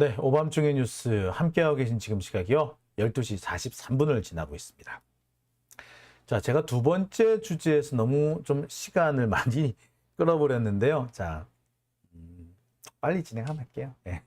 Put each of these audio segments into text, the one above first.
네, 오밤중의 뉴스 함께하고 계신 지금 시각이요. 12시 43분을 지나고 있습니다. 자, 제가 두 번째 주제에서 너무 좀 시간을 많이 끌어버렸는데요. 자, 빨리 진행하면 할게요. 네.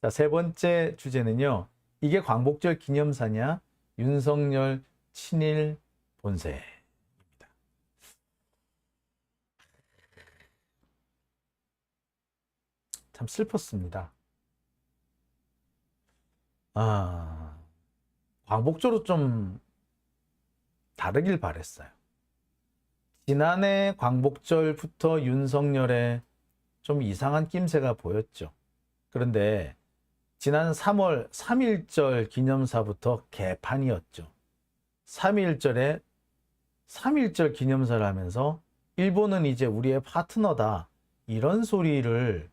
자, 세 번째 주제는요. 이게 광복절 기념사냐? 윤석열 친일 본세입니다. 참 슬펐습니다. 광복절은 좀 다르길 바랬어요. 지난해 광복절부터 윤석열의 좀 이상한 낌새가 보였죠. 그런데 지난 3월 3.1절 기념사부터 개판이었죠. 3.1절에 3.1절 기념사를 하면서 일본은 이제 우리의 파트너다. 이런 소리를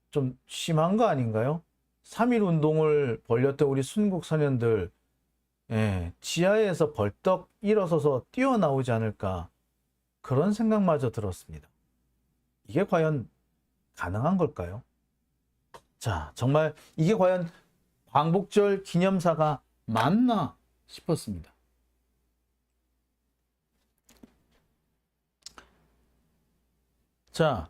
좀 심한 거 아닌가요? 3.1 운동을 벌였던 우리 순국 선현들 지하에서 벌떡 일어서서 뛰어나오지 않을까 그런 생각마저 들었습니다. 이게 과연 가능한 걸까요? 자, 정말 이게 과연 광복절 기념사가 맞나 싶었습니다. 자,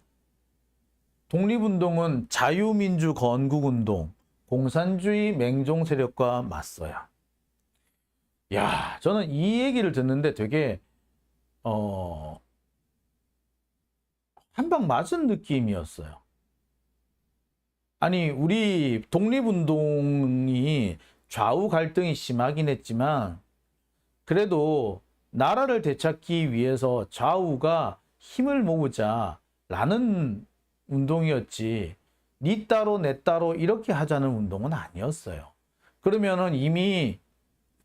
독립운동은 자유민주 건국운동, 공산주의 맹종 세력과 맞서야. 야, 저는 이 얘기를 듣는데 되게 한 방 맞은 느낌이었어요. 아니, 우리 독립운동이 좌우 갈등이 심하긴 했지만 그래도 나라를 되찾기 위해서 좌우가 힘을 모으자라는 운동이었지 니 따로 내 따로 이렇게 하자는 운동은 아니었어요. 그러면은 이미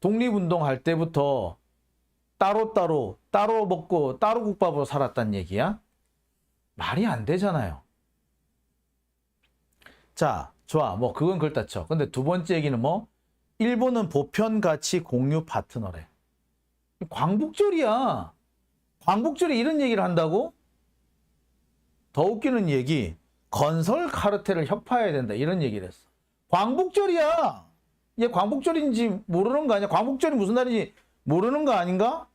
독립운동 할 때부터 따로 먹고 따로 국밥으로 살았단 얘기야? 말이 안 되잖아요. 자, 좋아. 뭐 그건 그렇다 쳐. 근데 두 번째 얘기는 뭐? 일본은 보편 가치 공유 파트너래. 광복절이야. 광복절에 이런 얘기를 한다고? 더 웃기는 얘기. 건설 카르텔을 혁파해야 된다. 이런 얘기를 했어. 광복절이야. 얘 광복절인지 모르는 거 아니야? 광복절이 무슨 날인지 모르는 거 아닌가?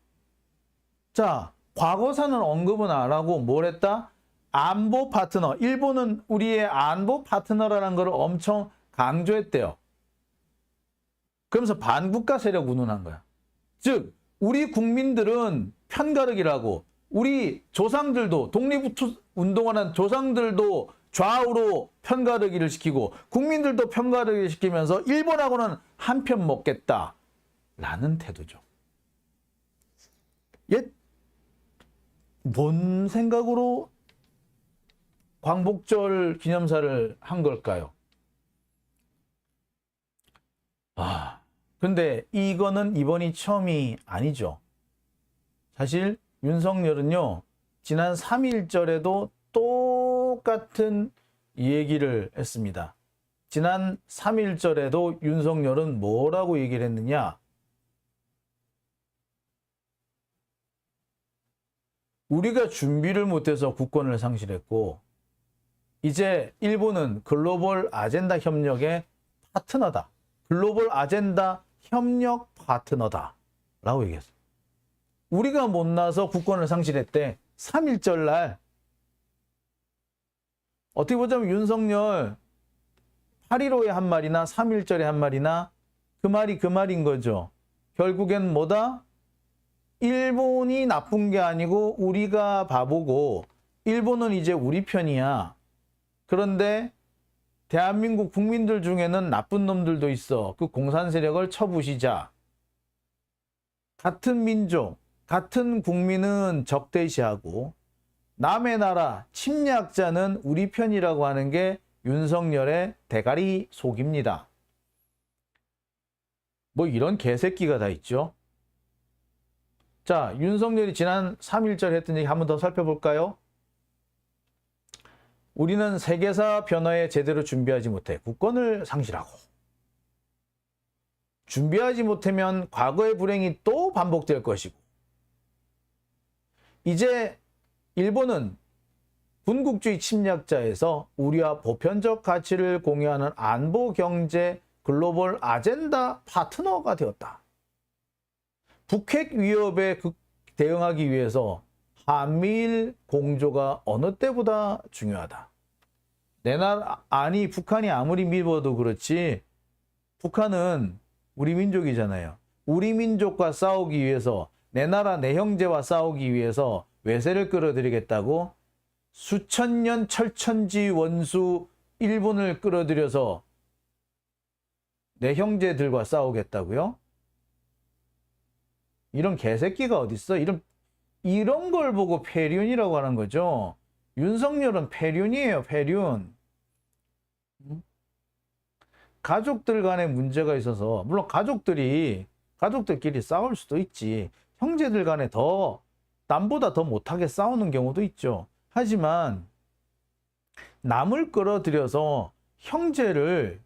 자, 과거사는 언급은 안 하고 뭘 했다? 안보 파트너. 일본은 우리의 안보 파트너라는 걸 엄청 강조했대요. 그러면서 반국가 세력 운운한 거야. 즉, 우리 국민들은 편가르기라고 우리 조상들도 독립운동하는 조상들도 좌우로 편가르기를 시키고 국민들도 편가르기를 시키면서 일본하고는 한편 먹겠다라는 태도죠. 뭔 생각으로 광복절 기념사를 한 걸까요? 근데 이거는 이번이 처음이 아니죠. 사실 윤석열은요, 지난 3.1절에도 똑같은 얘기를 했습니다. 지난 3.1절에도 윤석열은 뭐라고 얘기를 했느냐? 우리가 준비를 못해서 국권을 상실했고 이제 일본은 글로벌 아젠다 협력의 파트너다. 글로벌 아젠다 협력 파트너다. 라고 얘기했어요. 우리가 못나서 국권을 상실했대. 3.1절 날. 어떻게 보자면 윤석열 8.15에 한 말이나 3.1절에 한 말이나 그 말이 그 말인 거죠. 결국엔 뭐다? 일본이 나쁜 게 아니고 우리가 바보고 일본은 이제 우리 편이야. 그런데 대한민국 국민들 중에는 나쁜 놈들도 있어. 그 공산 세력을 쳐부시자. 같은 민족, 같은 국민은 적대시하고 남의 나라 침략자는 우리 편이라고 하는 게 윤석열의 대가리 속입니다. 뭐 이런 개새끼가 다 있죠. 자, 윤석열이 지난 3.1절 했던 얘기 한 번 더 살펴볼까요? 우리는 세계사 변화에 제대로 준비하지 못해 국권을 상실하고 준비하지 못하면 과거의 불행이 또 반복될 것이고 이제 일본은 군국주의 침략자에서 우리와 보편적 가치를 공유하는 안보 경제 글로벌 아젠다 파트너가 되었다. 북핵 위협에 대응하기 위해서 한미일 공조가 어느 때보다 중요하다. 내 나라, 아니 북한이 아무리 미워도 그렇지 북한은 우리 민족이잖아요. 우리 민족과 싸우기 위해서 내 나라 내 형제와 싸우기 위해서 외세를 끌어들이겠다고 수천 년 철천지 원수 일본을 끌어들여서 내 형제들과 싸우겠다고요? 이런 개새끼가 어딨어? 이런 걸 보고 폐륜이라고 하는 거죠. 윤석열은 폐륜이에요, 폐륜. 가족들 간에 문제가 있어서, 물론 가족들끼리 싸울 수도 있지. 형제들 간에 남보다 더 못하게 싸우는 경우도 있죠. 하지만 남을 끌어들여서 형제를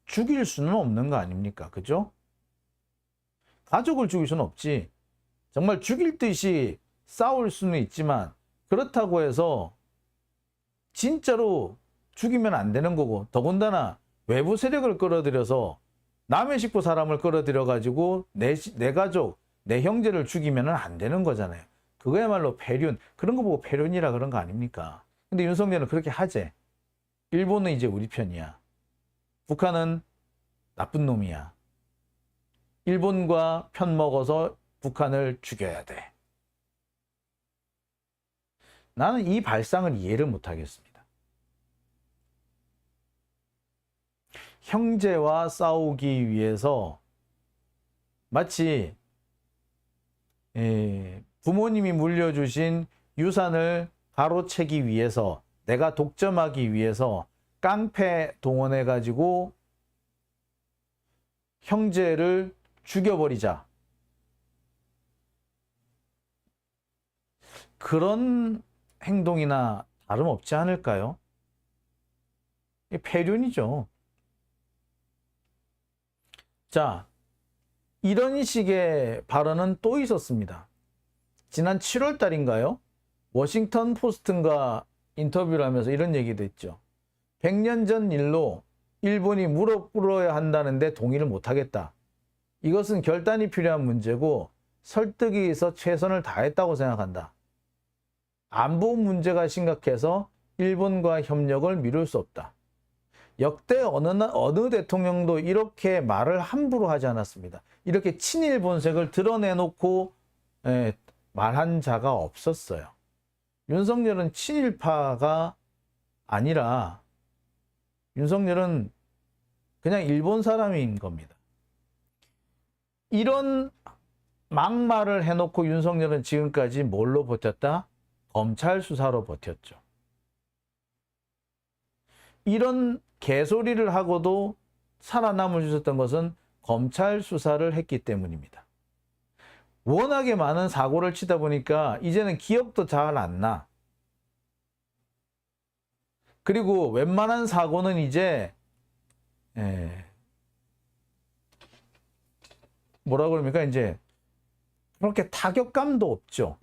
죽일 수는 없는 거 아닙니까? 그죠? 가족을 죽일 수는 없지. 정말 죽일 듯이 싸울 수는 있지만 그렇다고 해서 진짜로 죽이면 안 되는 거고, 더군다나 외부 세력을 끌어들여서 남의 식구 사람을 끌어들여 가지고 내 가족, 내 형제를 죽이면 안 되는 거잖아요. 그거야말로 폐륜. 그런 거 보고 폐륜이라 그런 거 아닙니까? 근데 윤석열은 그렇게 하재. 일본은 이제 우리 편이야. 북한은 나쁜 놈이야. 일본과 편 먹어서 북한을 죽여야 돼. 나는 이 발상을 이해를 못 하겠습니다. 형제와 싸우기 위해서 마치 부모님이 물려주신 유산을 가로채기 위해서, 내가 독점하기 위해서 깡패 동원해가지고 형제를 죽여버리자. 그런 행동이나 다름없지 않을까요? 폐륜이죠. 자, 이런 식의 발언은 또 있었습니다. 지난 7월 달인가요? 워싱턴 포스트인가 인터뷰를 하면서 이런 얘기도 했죠. 100년 전 일로 일본이 무릎 꿇어야 한다는데 동의를 못하겠다. 이것은 결단이 필요한 문제고 설득이 위해서 최선을 다했다고 생각한다. 안보 문제가 심각해서 일본과 협력을 미룰 수 없다. 역대 어느 대통령도 이렇게 말을 함부로 하지 않았습니다. 이렇게 친일 본색을 드러내놓고 말한 자가 없었어요. 윤석열은 친일파가 아니라 윤석열은 그냥 일본 사람인 겁니다. 이런 막말을 해놓고 윤석열은 지금까지 뭘로 버텼다? 검찰 수사로 버텼죠. 이런 개소리를 하고도 살아남을 수 있었던 것은 검찰 수사를 했기 때문입니다. 워낙에 많은 사고를 치다 보니까 이제는 기억도 잘 안 나. 그리고 웬만한 사고는 이제 뭐라 그럽니까? 이제 그렇게 타격감도 없죠.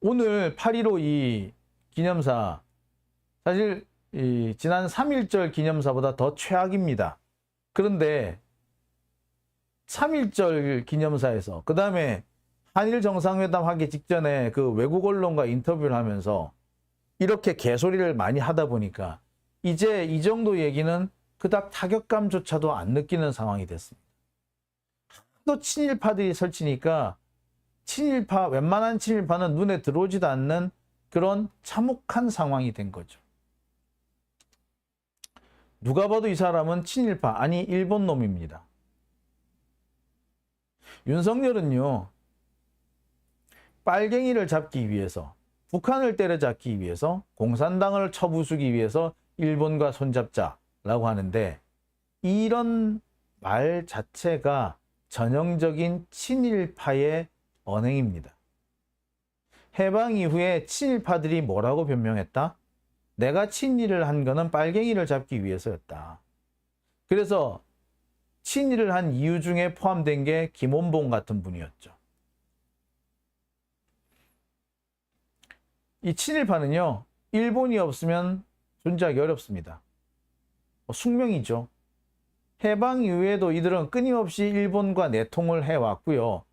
오늘 8.15 기념사, 사실 지난 3.1절 기념사보다 더 최악입니다. 그런데 3.1절 기념사에서 그 다음에 한일 정상회담 하기 직전에 그 외국 언론과 인터뷰를 하면서 이렇게 개소리를 많이 하다 보니까 이제 이 정도 얘기는 그닥 타격감조차도 안 느끼는 상황이 됐습니다. 또 친일파들이 설치니까 웬만한 친일파는 눈에 들어오지도 않는 그런 참혹한 상황이 된 거죠. 누가 봐도 이 사람은 친일파, 아니 일본 놈입니다. 윤석열은요, 빨갱이를 잡기 위해서, 북한을 때려잡기 위해서, 공산당을 쳐부수기 위해서 일본과 손잡자라고 하는데, 이런 말 자체가 전형적인 친일파의 언행입니다. 해방 이후에 친일파들이 뭐라고 변명했다? 내가 친일을 한 거는 빨갱이를 잡기 위해서였다. 그래서 친일을 한 이유 중에 포함된 게 김원봉 같은 분이었죠. 이 친일파는요, 일본이 없으면 존재하기 어렵습니다. 숙명이죠. 해방 이후에도 이들은 끊임없이 일본과 내통을 해왔고요.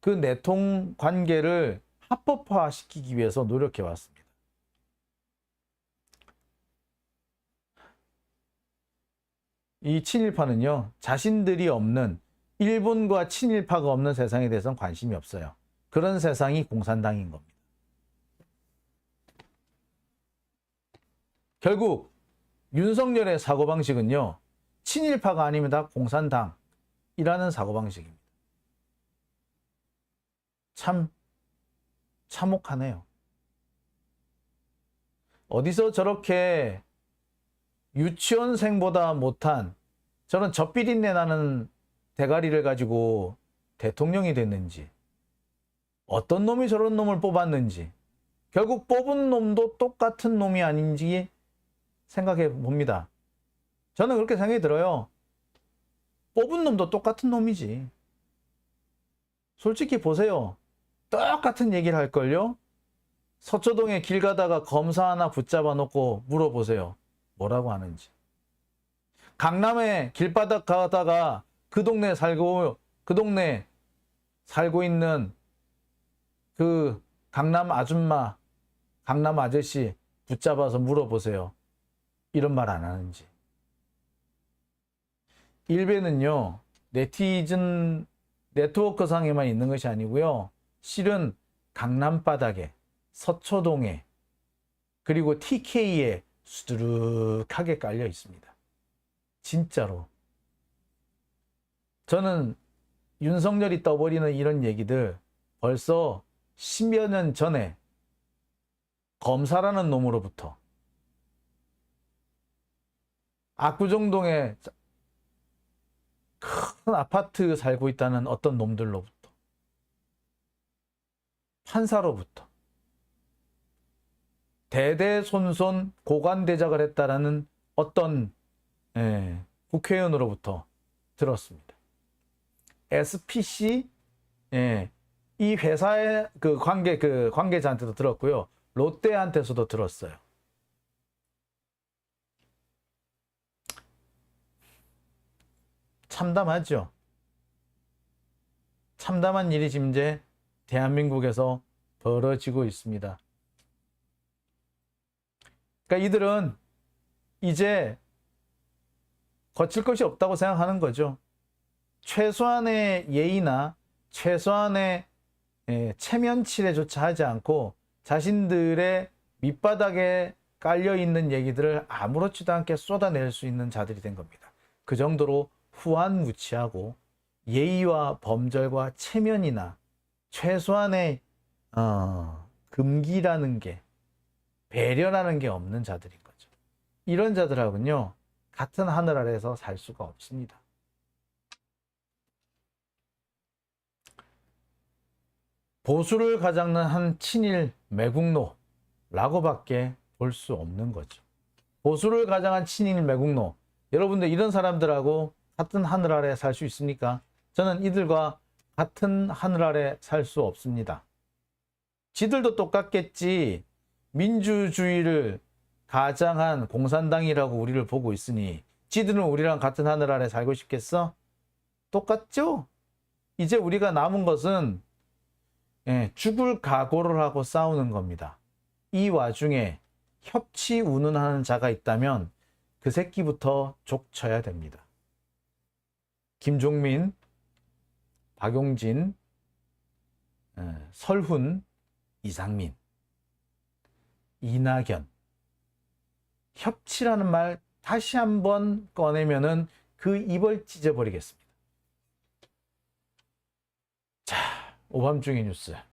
그 내통 관계를 합법화시키기 위해서 노력해왔습니다. 이 친일파는요, 자신들이 없는, 일본과 친일파가 없는 세상에 대해서는 관심이 없어요. 그런 세상이 공산당인 겁니다. 결국 윤석열의 사고방식은요, 친일파가 아니면 다 공산당이라는 사고방식입니다. 참 참혹하네요. 어디서 저렇게 유치원생보다 못한 저런 젖비린내 나는 대가리를 가지고 대통령이 됐는지, 어떤 놈이 저런 놈을 뽑았는지, 결국 뽑은 놈도 똑같은 놈이 아닌지 생각해 봅니다. 저는 그렇게 생각이 들어요. 뽑은 놈도 똑같은 놈이지. 솔직히 보세요. 똑같은 얘기를 할걸요? 서초동에 길 가다가 검사 하나 붙잡아 놓고 물어보세요. 뭐라고 하는지. 강남에 길바닥 가다가 그 동네 살고 있는 그 강남 아줌마, 강남 아저씨 붙잡아서 물어보세요. 이런 말 안 하는지. 일베는요, 네티즌 네트워크상에만 있는 것이 아니고요. 실은 강남바닥에, 서초동에, 그리고 TK에 수두룩하게 깔려 있습니다. 진짜로. 저는 윤석열이 떠버리는 이런 얘기들 벌써 10여 년 전에 검사라는 놈으로부터, 압구정동에 큰 아파트 살고 있다는 어떤 놈들로부터, 판사로부터, 대대손손 고관대작을 했다라는 어떤 국회의원으로부터 들었습니다. SPC 이 회사의 그 관계자한테도 들었고요. 롯데한테서도 들었어요. 참담하죠. 참담한 일이 지금 이제 대한민국에서 벌어지고 있습니다. 그러니까 이들은 이제 거칠 것이 없다고 생각하는 거죠. 최소한의 예의나 최소한의 체면치레조차 하지 않고 자신들의 밑바닥에 깔려있는 얘기들을 아무렇지도 않게 쏟아낼 수 있는 자들이 된 겁니다. 그 정도로 후한무치하고 예의와 범절과 체면이나 최소한의 금기라는 게, 배려라는 게 없는 자들인 거죠. 이런 자들하고는요, 같은 하늘 아래에서 살 수가 없습니다. 보수를 가장는 한 친일 매국노라고밖에 볼 수 없는 거죠. 보수를 가장한 친일 매국노, 여러분들 이런 사람들하고 같은 하늘 아래 살 수 있습니까? 저는 이들과 같은 하늘 아래 살 수 없습니다. 지들도 똑같겠지. 민주주의를 가장한 공산당이라고 우리를 보고 있으니 지들은 우리랑 같은 하늘 아래 살고 싶겠어? 똑같죠? 이제 우리가 남은 것은 죽을 각오를 하고 싸우는 겁니다. 이 와중에 협치 운운하는 자가 있다면 그 새끼부터 족쳐야 됩니다. 김종민, 박용진, 설훈, 이상민, 이낙연. 협치라는 말 다시 한번 꺼내면은 그 입을 찢어버리겠습니다. 자, 오밤중의 뉴스